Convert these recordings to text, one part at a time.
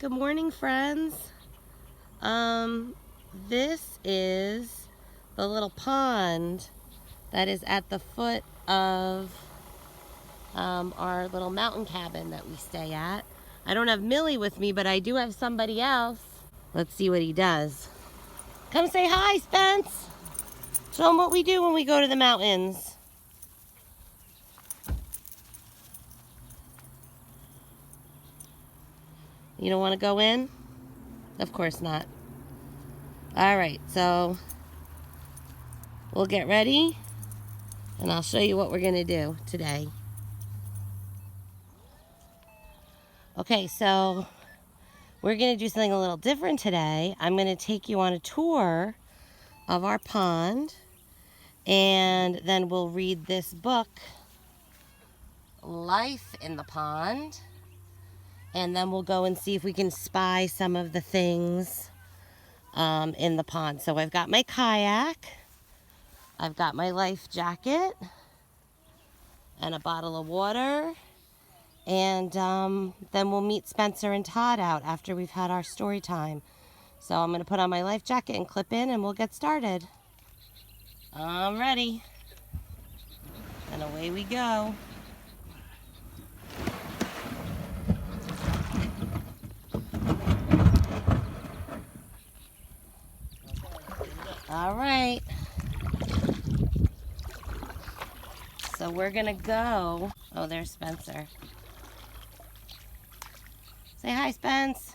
Good morning, friends. This is the little pond that is at the foot of our little mountain cabin that we stay at. I don't have Millie with me, but I do have somebody else. Let's see what he does. Come say hi, Spence. Show him what we do when we go to the mountains. You don't want to go in? Of course not. All right, so we'll get ready and I'll show you what we're going to do today. Okay, so we're going to do something a little different today. I'm going to take you on a tour of our pond, and then we'll read this book, Life in the Pond, and then we'll go and see if we can spy some of the things in the pond. So I've got my kayak, I've got my life jacket, and a bottle of water. And then we'll meet Spencer and Todd out after we've had our story time. So I'm going to put on my life jacket and clip in and we'll get started. I'm ready. And away we go. All right. So we're going to go. Oh, there's Spencer. Say hi, Spence.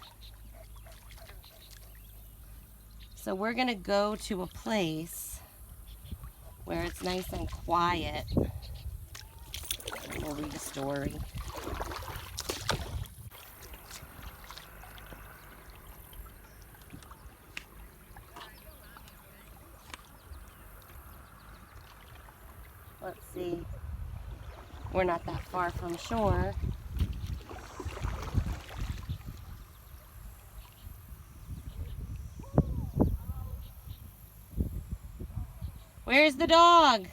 So we're going to go to a place where it's nice and quiet. And we'll read a story. Let's see. We're not that far from shore. Where's the dog?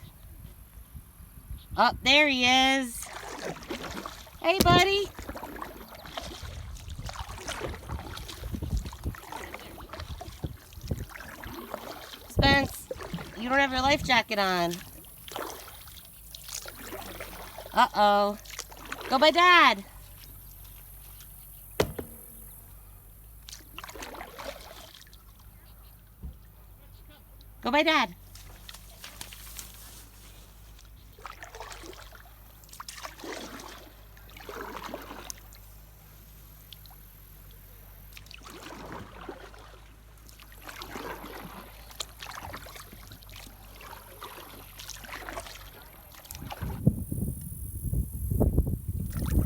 Oh, there he is. Hey, buddy. Spence, you don't have your life jacket on. Uh-oh. Go by Dad. Go by Dad.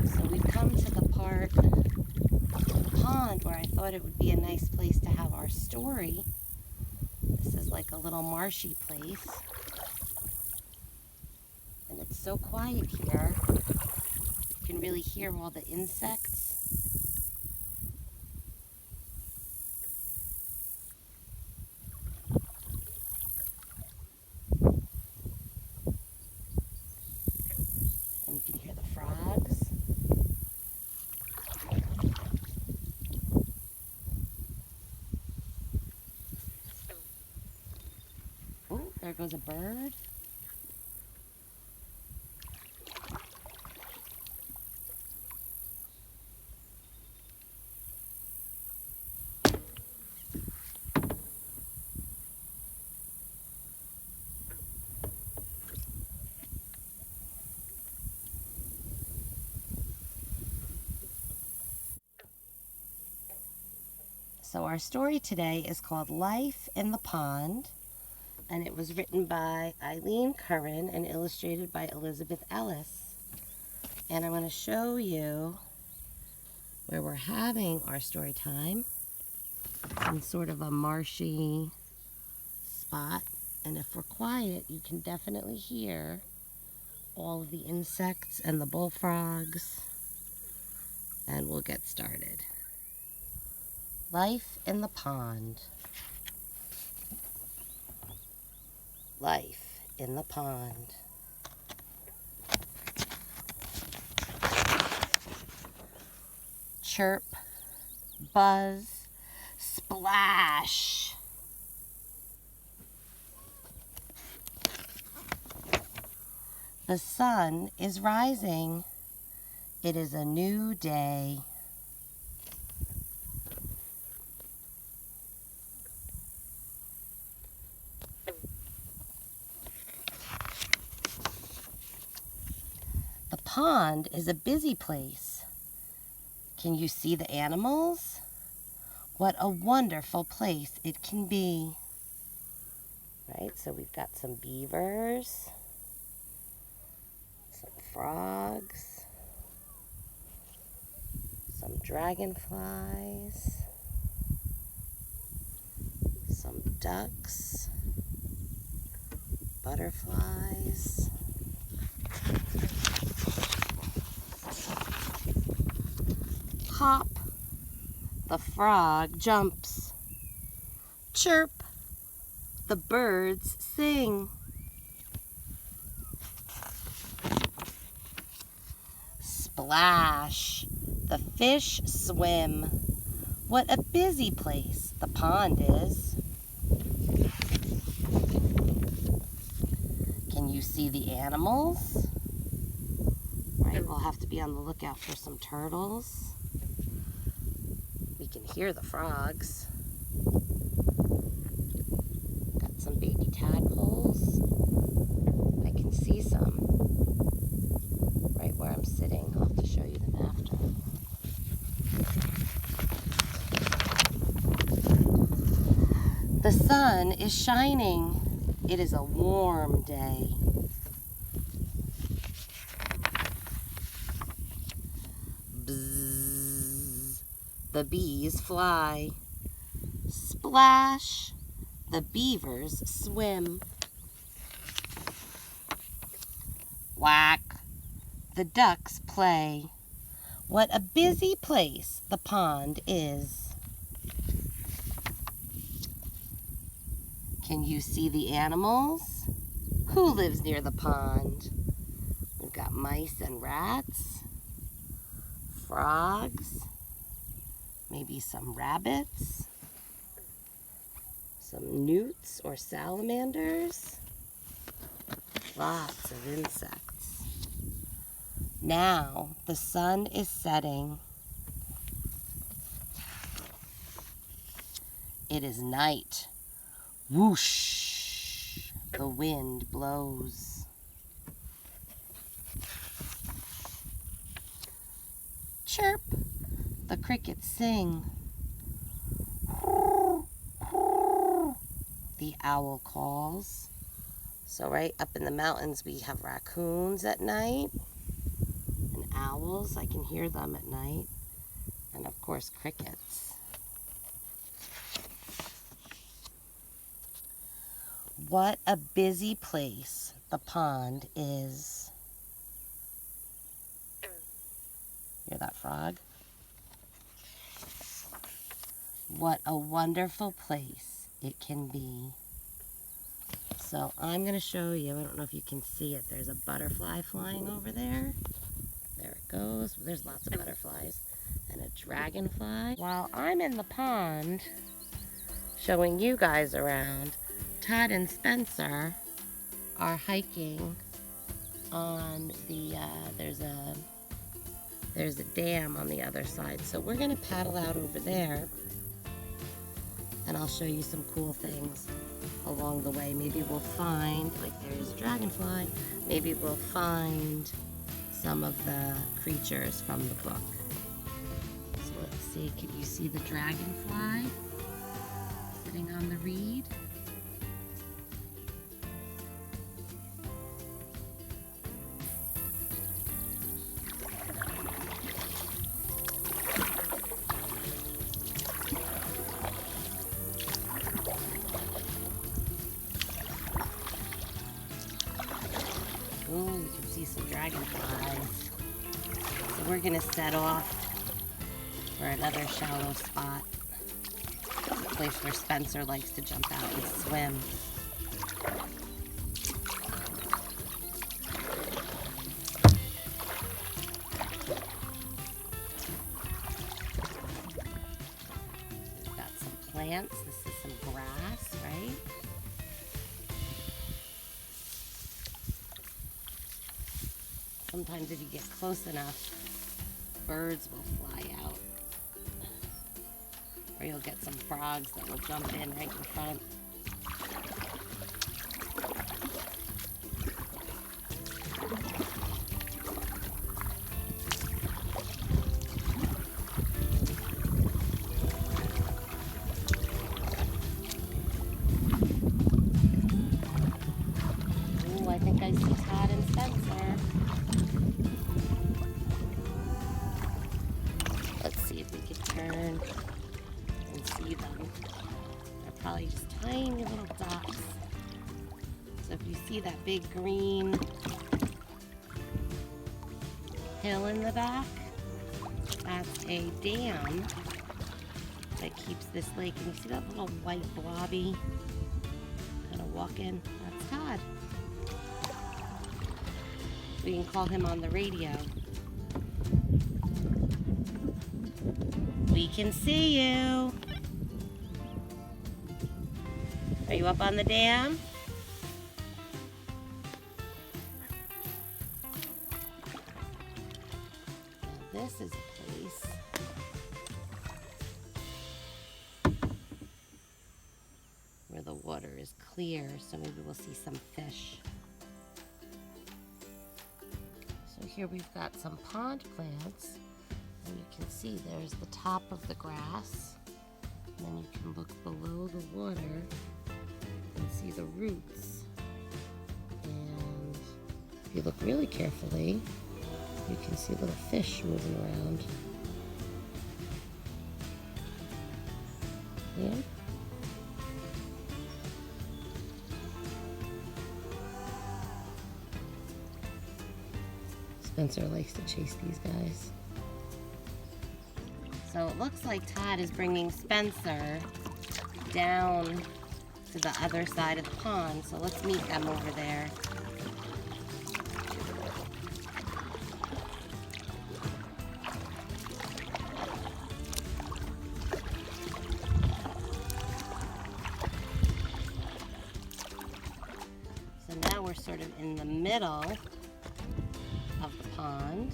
So we've come to the part of the pond where I thought it would be a nice place to have our story. This is like a little marshy place. And it's so quiet here. You can really hear all the insects. And you can hear the frogs. Oh, there goes a bird. So our story today is called Life in the Pond, and it was written by Eileen Curran and illustrated by Elizabeth Ellis. And I'm going to show you where we're having our story time. In sort of a marshy spot, and if we're quiet, you can definitely hear all of the insects and the bullfrogs. And we'll get started. Life in the pond. Life in the pond. Chirp, buzz, splash. The sun is rising. It is a new day. The pond is a busy place. Can you see the animals? What a wonderful place it can be. Right, so we've got some beavers, some frogs, some dragonflies, some ducks, butterflies, hop, the frog jumps, chirp, the birds sing, splash, the fish swim. What a busy place the pond is. Can you see the animals? Right, we'll have to be on the lookout for some turtles. We can hear the frogs. Got some baby tadpoles. I can see some right where I'm sitting. I'll have to show you them after. The sun is shining. It is a warm day. Bzzz, the bees fly. Splash, the beavers swim. Quack, the ducks play. What a busy place the pond is. Can you see the animals? Who lives near the pond? We've got mice and rats, frogs, maybe some rabbits, some newts or salamanders, lots of insects. Now the sun is setting. It is night. Whoosh, the wind blows. Chirp, the crickets sing. The owl calls. So right up in the mountains we have raccoons at night and owls. I can hear them at night. And of course crickets. What a busy place the pond is. Hear that frog? What a wonderful place it can be. So I'm going to show you, I don't know if you can see it, there's a butterfly flying over there. There it goes. There's lots of butterflies. And a dragonfly. While I'm in the pond showing you guys around, Todd and Spencer are hiking on the, there's a dam on the other side. So we're going to paddle out over there and I'll show you some cool things along the way. Maybe we'll find, like there's a dragonfly, maybe we'll find some of the creatures from the book. So let's see, can you see the dragonfly sitting on the reed? Oh, you can see some dragonflies. So we're gonna set off for another shallow spot. A place where Spencer likes to jump out and swim. plants. This is some grass, right? Sometimes if you get close enough, birds will fly out. Or you'll get some frogs that will jump in right in front. Ooh, I think I see Todd and Spencer. Let's see if we can turn and see them. They're probably just tiny little dots. So if you see that big green hill in the back, that's a dam that keeps this lake. And you see that little white blobby kind of walking? That's Todd. We can call him on the radio. We can see you. Are you up on the dam? Now this is a place where the water is clear, so maybe we'll see some fish. So here we've got some pond plants. And you can see there's the top of the grass, and then you can look below the water and see the roots. And if you look really carefully, you can see little fish moving around. Yeah. Spencer likes to chase these guys. So it looks like Todd is bringing Spencer down to the other side of the pond. So let's meet them over there. So now we're sort of in the middle of the pond.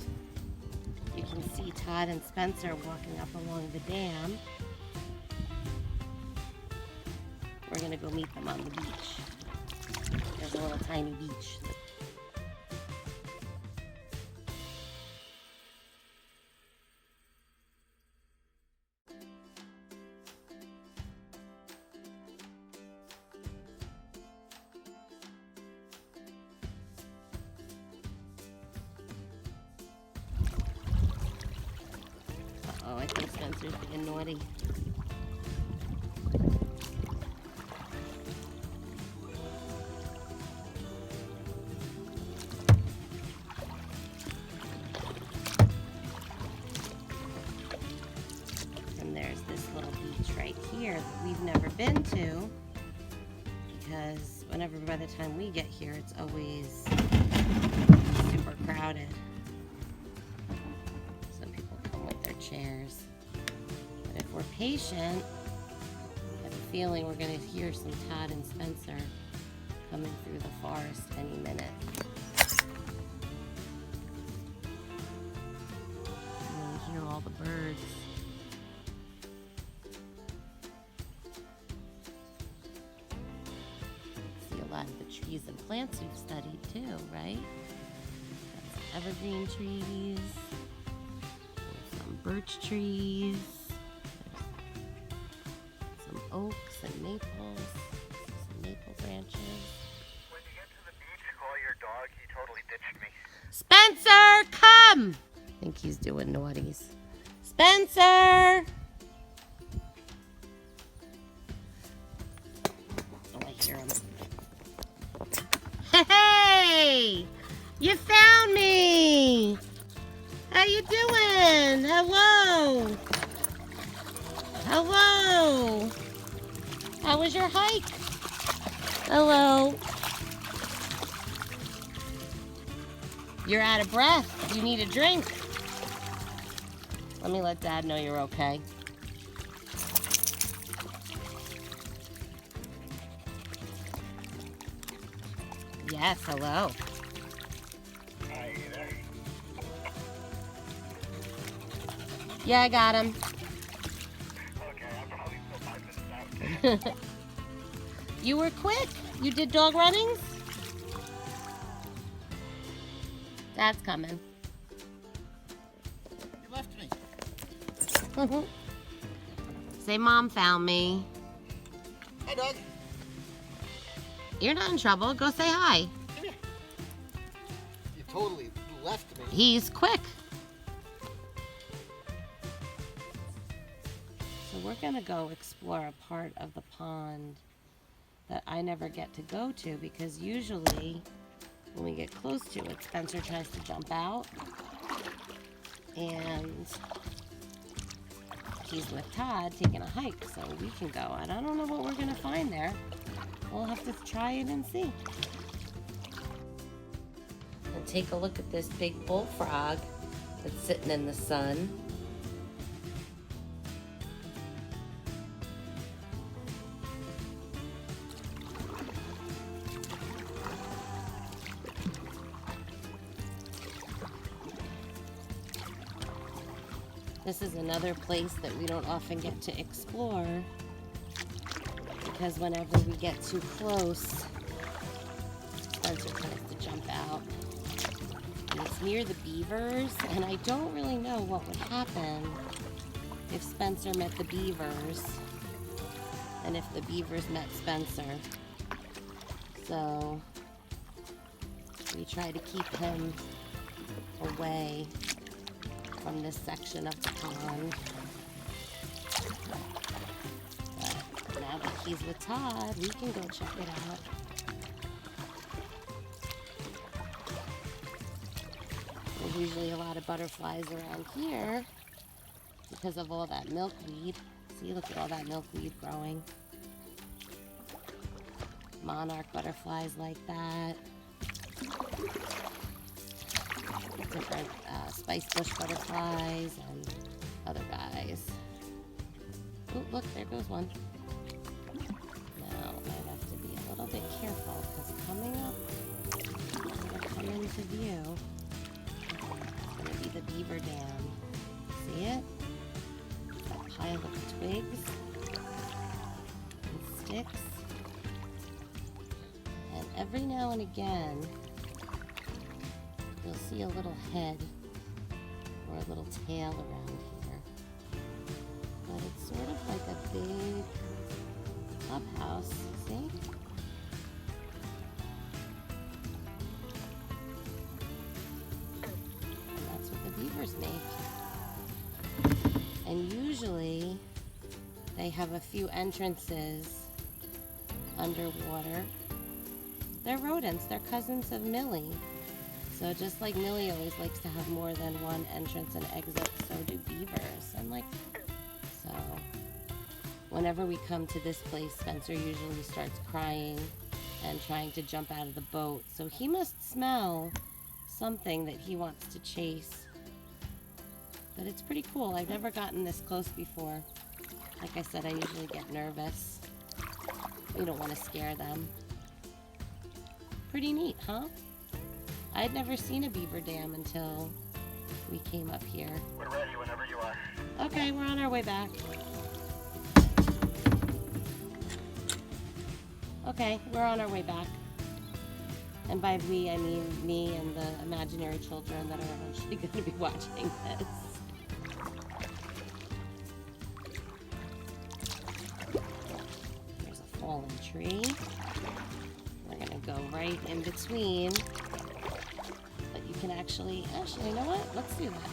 You can see Todd and Spencer walking up along the dam. We're gonna go meet them on the beach. There's a little tiny beach. Uh-oh, I think Spencer's being naughty. And there's this little beach right here that we've never been to, because whenever by the time we get here, it's always super crowded. Chairs. But if we're patient, I have a feeling we're going to hear some Todd and Spencer coming through the forest any minute. And you hear all the birds. See a lot of the trees and plants we've studied too, right? Got some evergreen trees. Birch trees, some oaks and maples, some maple branches. When you get to the beach, call your dog. He totally ditched me. Spencer, come! I think he's doing naughties. Spencer! Oh, I hear him. Hey! You found me! How you doing? Hello. Hello. How was your hike? Hello. You're out of breath. You need a drink. Let me let Dad know you're okay. Yes, hello. Hi there. Yeah, I got him. Okay, I'm probably still 5 minutes out. You were quick. You did dog runnings? Dad's coming. You left me. Say Mom found me. Hi, dog. You're not in trouble. Go say hi. Come here. You totally left me. He's quick. So we're gonna go explore a part of the pond that I never get to go to because usually when we get close to it, Spencer tries to jump out and he's with Todd taking a hike, so we can go. And I don't know what we're gonna find there. We'll have to try it and see. And take a look at this big bullfrog that's sitting in the sun. This is another place that we don't often get to explore because whenever we get too close, Spencer tries to jump out. And it's near the beavers, and I don't really know what would happen if Spencer met the beavers and if the beavers met Spencer. So we try to keep him away from this section of the pond. But now that he's with Todd, we can go check it out. There's usually a lot of butterflies around here because of all that milkweed. See, look at all that milkweed growing. Monarch butterflies like that. Different spice bush butterflies and other guys. Oh, look, there goes one. Now I have to be a little bit careful because coming up, gonna come into view, it's gonna be the beaver dam. See it? That pile of twigs and sticks. And every now and again, you'll see a little head or a little tail around here. But it's sort of like a big clubhouse, see? And that's what the beavers make. And usually they have a few entrances underwater. They're rodents, they're cousins of Millie. So just like Millie always likes to have more than one entrance and exit, so do beavers. And so whenever we come to this place, Spencer usually starts crying and trying to jump out of the boat. So he must smell something that he wants to chase. But it's pretty cool. I've never gotten this close before. Like I said, I usually get nervous. We don't want to scare them. Pretty neat, huh? I'd never seen a beaver dam until we came up here. We're ready whenever you are. Okay, we're on our way back. Okay, we're on our way back. And by we, I mean me and the imaginary children that are eventually going to be watching this. There's a fallen tree. We're going to go right in between. But you can actually, you know what? Let's do that.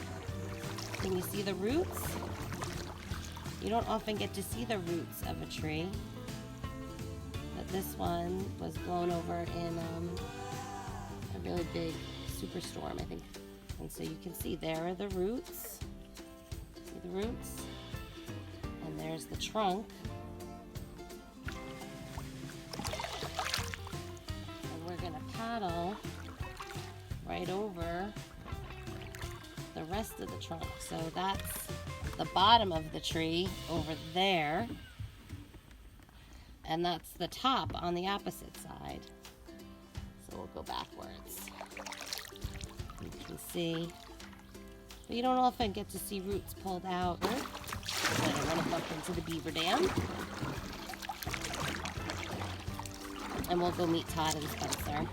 Can you see the roots? You don't often get to see the roots of a tree. But this one was blown over in a really big superstorm, I think. And so you can see there are the roots. See the roots? And there's the trunk. And we're gonna paddle right over the rest of the trunk. So that's the bottom of the tree over there. And that's the top on the opposite side. So we'll go backwards. You can see. But you don't often get to see roots pulled out. So I don't want to bump into the beaver dam. And we'll go meet Todd and Spencer.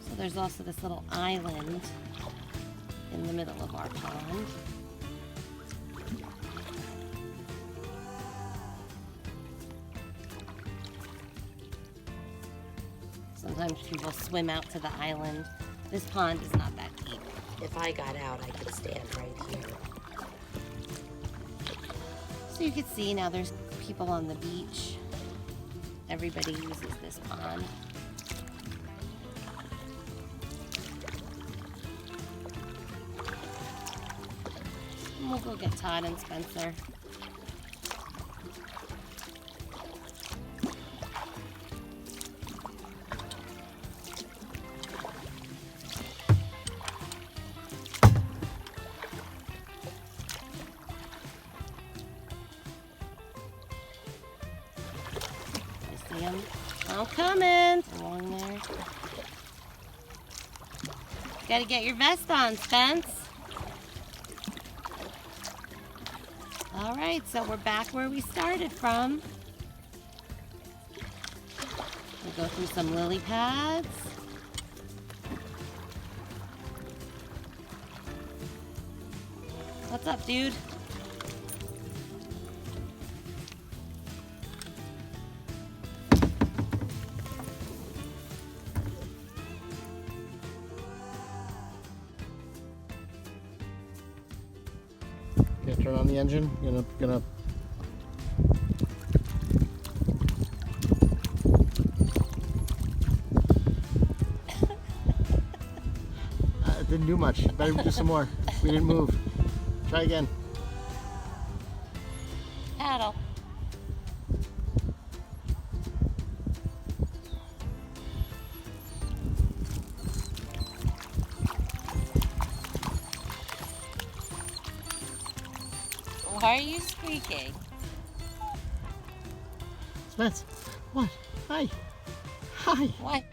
So there's also this little island in the middle of our pond. Sometimes people swim out to the island. This pond is not that deep. If I got out, I could stand right here. So you can see now there's people on the beach. Everybody uses this pond. And we'll go get Todd and Spencer. See them? I'm coming. Along there. Gotta get your vest on, Spence. All right, so we're back where we started from. We'll go through some lily pads. What's up, dude? Okay, turn on the engine. Gonna. It didn't do much. Better do some more. We didn't move. Try again. Paddle. Why are you squeaking? Spence, what? Hi. Hi. What?